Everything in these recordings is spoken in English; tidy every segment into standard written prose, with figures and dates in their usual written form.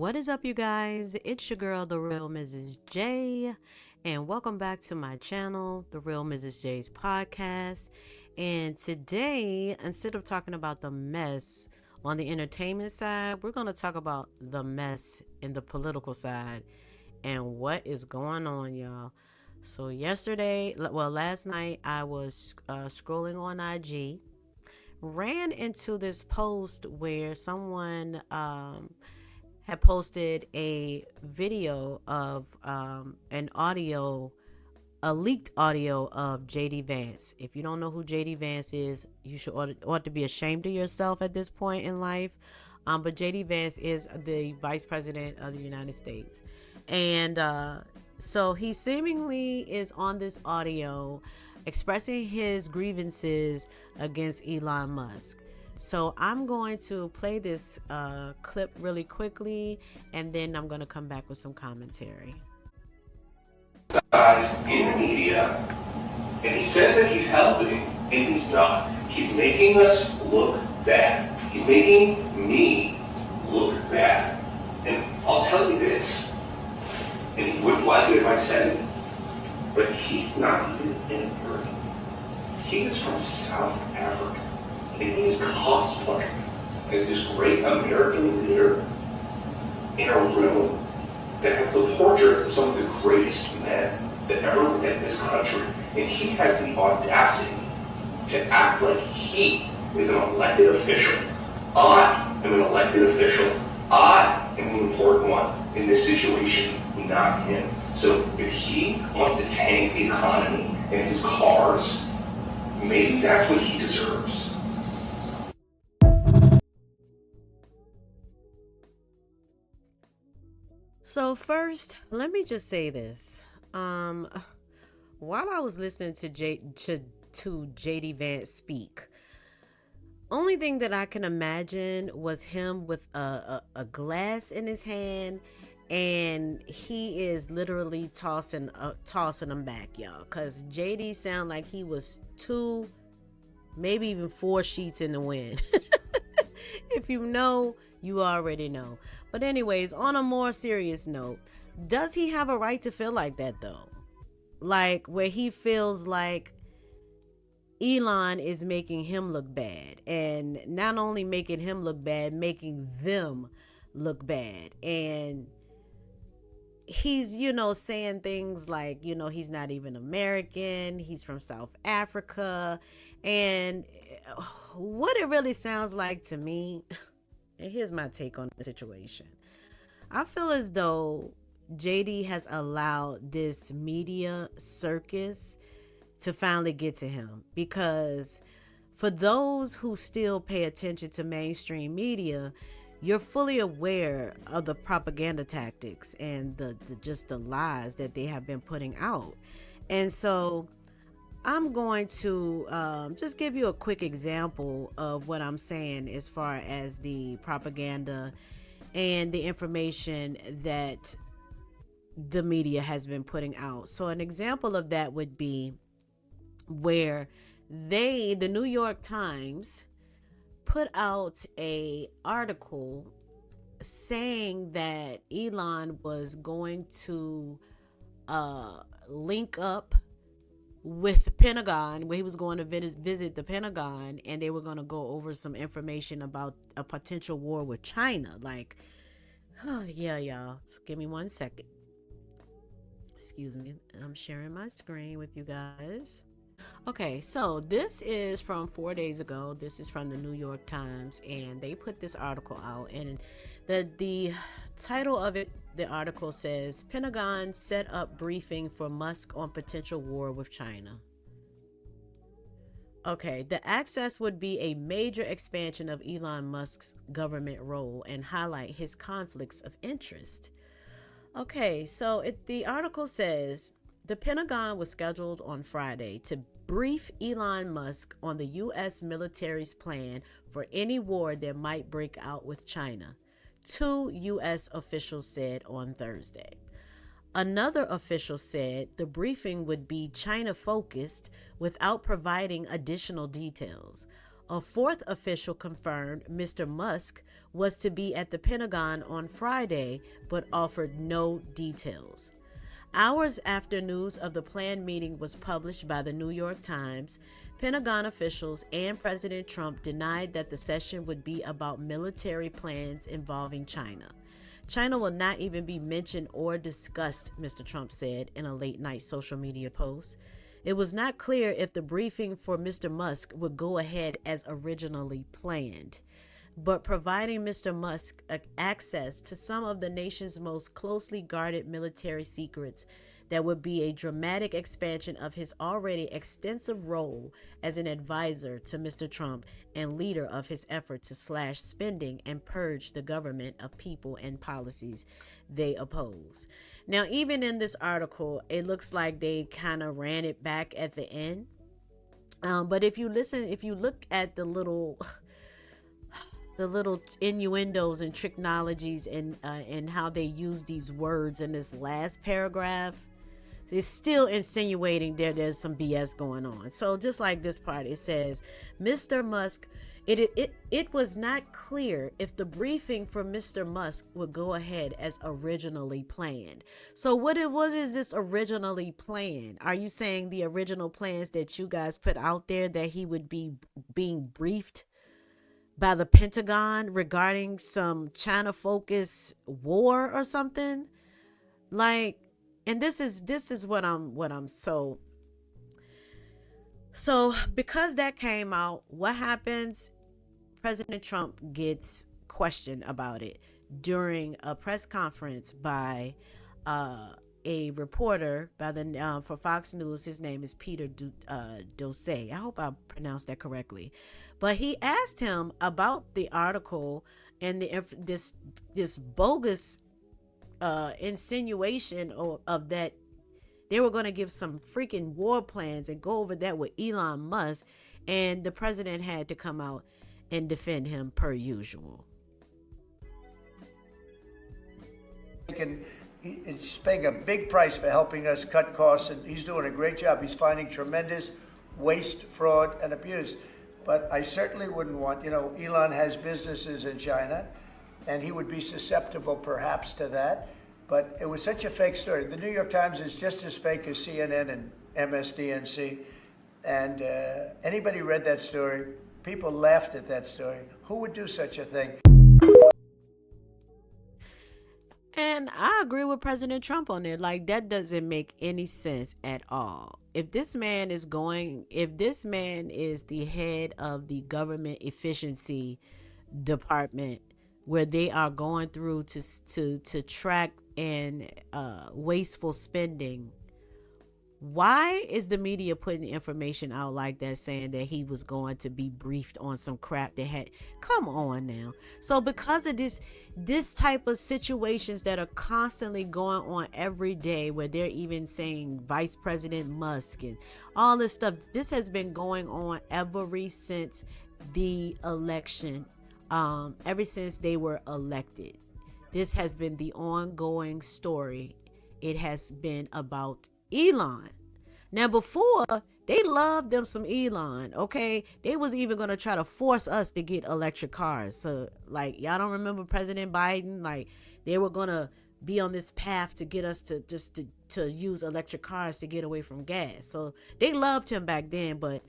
What is up, you guys? It's your girl, The Real Mrs. J, and welcome back to my channel, The Real Mrs. J's podcast. And today, instead of talking about the mess on the entertainment side, we're going to talk about the mess in the political side and what is going on, y'all. So last night, I was scrolling on IG, ran into this post where someone had posted a video of a leaked audio of JD Vance. If you don't know who JD Vance is, you ought to be ashamed of yourself at this point in life. But JD Vance is the Vice President of the United States. And so he seemingly is on this audio expressing his grievances against Elon Musk. So I'm going to play this clip really quickly, and then I'm going to come back with some commentary. Guys in the media, and he says that he's helping, and he's not. He's making us look bad. He's making me look bad. And I'll tell you this, and he wouldn't like it if I said it, but he's not even immigrant. He is from South Africa. And he's cosplaying as this great American leader in a room that has the portraits of some of the greatest men that ever lived in this country. And he has the audacity to act like he is an elected official. I am an elected official. I am the important one in this situation, not him. So if he wants to tank the economy and his cars, maybe that's what he deserves. So first, let me just say this. While I was listening to JD Vance speak, only thing that I can imagine was him with a glass in his hand, and he is literally tossing them back, y'all. Cause JD sound like he was 2, maybe even 4 sheets in the wind. If you know, you already know. But anyways, on a more serious note, does he have a right to feel like that though? Like where he feels like Elon is making him look bad, and not only making him look bad, making them look bad. And he's, saying things like, he's not even American, he's from South Africa. And what it really sounds like to me, and here's my take on the situation. I feel as though JD has allowed this media circus to finally get to him, because for those who still pay attention to mainstream media, you're fully aware of the propaganda tactics and the lies that they have been putting out. And so I'm going to just give you a quick example of what I'm saying as far as the propaganda and the information that the media has been putting out. So an example of that would be where the New York Times, put out a article saying that Elon was going to link up with the Pentagon, where he was going to visit the Pentagon, and they were going to go over some information about a potential war with China. Like, oh yeah, y'all, just give me 1 second. Excuse me, I'm sharing my screen with you guys. Okay, so this is from 4 days ago. This is from the New York Times, and they put this article out, and the title of it, the article says, Pentagon set up briefing for Musk on potential war with China. Okay, the access would be a major expansion of Elon Musk's government role and highlight his conflicts of interest. Okay, so the article says the Pentagon was scheduled on Friday to brief Elon Musk on the U.S. military's plan for any war that might break out with China, 2 U.S. officials said on Thursday. Another official said the briefing would be China-focused without providing additional details. A fourth official confirmed Mr. Musk was to be at the Pentagon on Friday, but offered no details. Hours after news of the planned meeting was published by the New York Times, Pentagon officials and President Trump denied that the session would be about military plans involving China. China will not even be mentioned or discussed, Mr. Trump said in a late-night social media post. It was not clear if the briefing for Mr. Musk would go ahead as originally planned, but providing Mr. Musk access to some of the nation's most closely guarded military secrets that would be a dramatic expansion of his already extensive role as an advisor to Mr. Trump and leader of his effort to slash spending and purge the government of people and policies they oppose. Now, even in this article, it looks like they kind of ran it back at the end. But if you look at the little innuendos and tricknologies and how they use these words in this last paragraph, it's still insinuating there's some BS going on. So just like this part, it says, Mr. Musk, it was not clear if the briefing for Mr. Musk would go ahead as originally planned. So what is this originally planned? Are you saying the original plans that you guys put out there that he would be being briefed by the Pentagon regarding some China-focused war or something? Like, and this is what I'm so because that came out, what happens? President Trump gets questioned about it during a press conference by a reporter by the for Fox News. His name is Peter Dosay. I hope I pronounced that correctly. But he asked him about the article and this bogus insinuation of that they were going to give some freaking war plans and go over that with Elon Musk, and the president had to come out and defend him per usual. He's paying a big price for helping us cut costs, and he's doing a great job. He's finding tremendous waste, fraud, and abuse. But I certainly wouldn't want, Elon has businesses in China, and he would be susceptible perhaps to that. But it was such a fake story. The New York Times is just as fake as CNN and MSDNC. And anybody read that story? People laughed at that story. Who would do such a thing? And I agree with President Trump on it. Like, that doesn't make any sense at all. If this man is the head of the government efficiency department, where they are going through to track and wasteful spending, why is the media putting information out like that, saying that he was going to be briefed on some crap they had? Come on now. So because of this type of situations that are constantly going on every day, where they're even saying Vice President Musk and all this stuff, this has been going on ever since the election, ever since they were elected. This has been the ongoing story. It has been about Elon. Now, before, they loved them some Elon, okay? They was even going to try to force us to get electric cars. So, like, y'all don't remember President Biden? Like, they were going to be on this path to get us to use electric cars to get away from gas. So, they loved him back then, but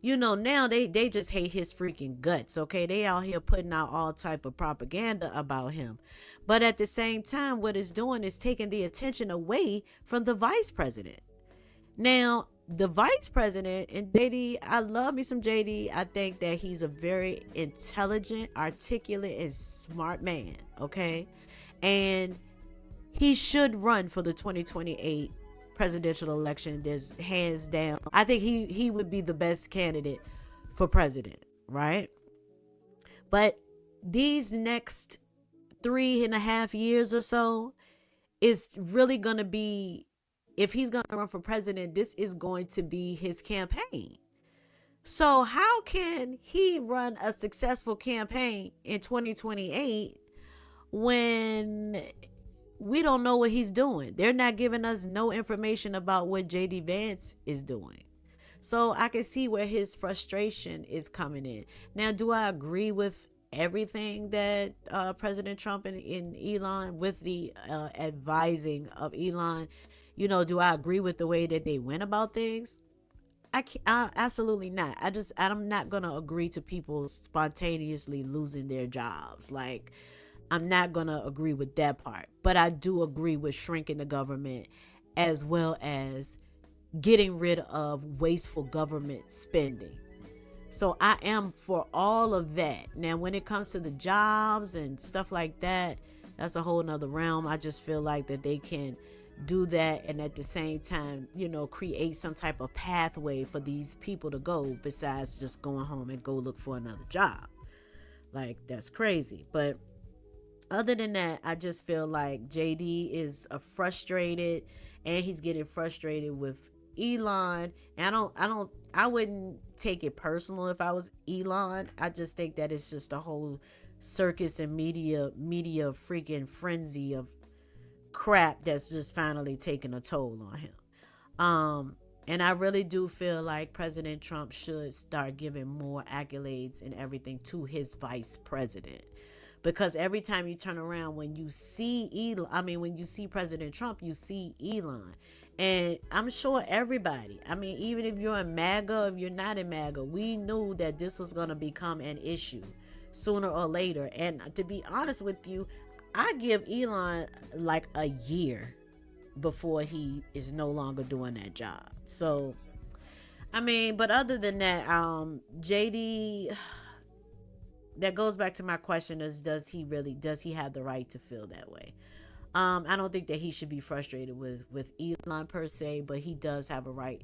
now they just hate his freaking guts, okay? They out here putting out all type of propaganda about him. But at the same time, what it's doing is taking the attention away from the vice president. Now, the vice president, and JD, I love me some JD. I think that he's a very intelligent, articulate, and smart man, okay? And he should run for the 2028 presidential election. There's hands down, I think he would be the best candidate for president, right? But these next 3.5 years or so is really going to be, if he's going to run for president, this is going to be his campaign. So how can he run a successful campaign in 2028 when we don't know what he's doing? They're not giving us no information about what JD Vance is doing. So I can see where his frustration is coming in. Now, do I agree with everything that President Trump and Elon, with the advising of Elon? Do I agree with the way that they went about things? Absolutely not. I'm not gonna agree to people spontaneously losing their jobs. Like, I'm not gonna agree with that part. But I do agree with shrinking the government, as well as getting rid of wasteful government spending. So I am for all of that. Now, when it comes to the jobs and stuff like that, that's a whole nother realm. I just feel like that they can do that and at the same time, create some type of pathway for these people to go, besides just going home and go look for another job. Like, that's crazy. But other than that, I just feel like JD is frustrated, and he's getting frustrated with Elon. And I wouldn't take it personal if I was Elon. I just think that it's just a whole circus and media freaking frenzy of crap that's just finally taking a toll on him. And I really do feel like President Trump should start giving more accolades and everything to his vice president. Because every time you turn around, when you see when you see President Trump, you see Elon. And I'm sure everybody, even if you're in MAGA, if you're not in MAGA, we knew that this was going to become an issue sooner or later. And to be honest with you, I give Elon like a year before he is no longer doing that job. So, but other than that, JD, that goes back to my question is, does he have the right to feel that way? I don't think that he should be frustrated with Elon per se, but he does have a right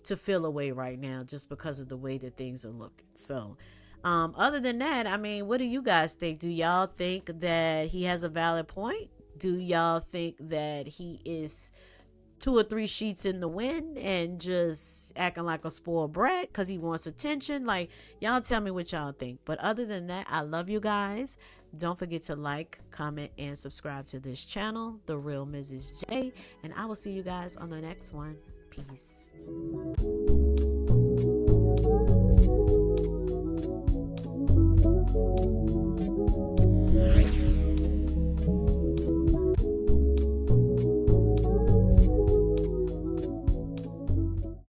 to feel away right now just because of the way that things are looking. So, other than that, what do you guys think? Do y'all think that he has a valid point? Do y'all think that he is 2 or 3 sheets in the wind and just acting like a spoiled brat because he wants attention? Like, y'all tell me what y'all think. But other than that, I love you guys. Don't forget to like, comment, and subscribe to this channel, The Real Mrs. J. And I will see you guys on the next one. Peace.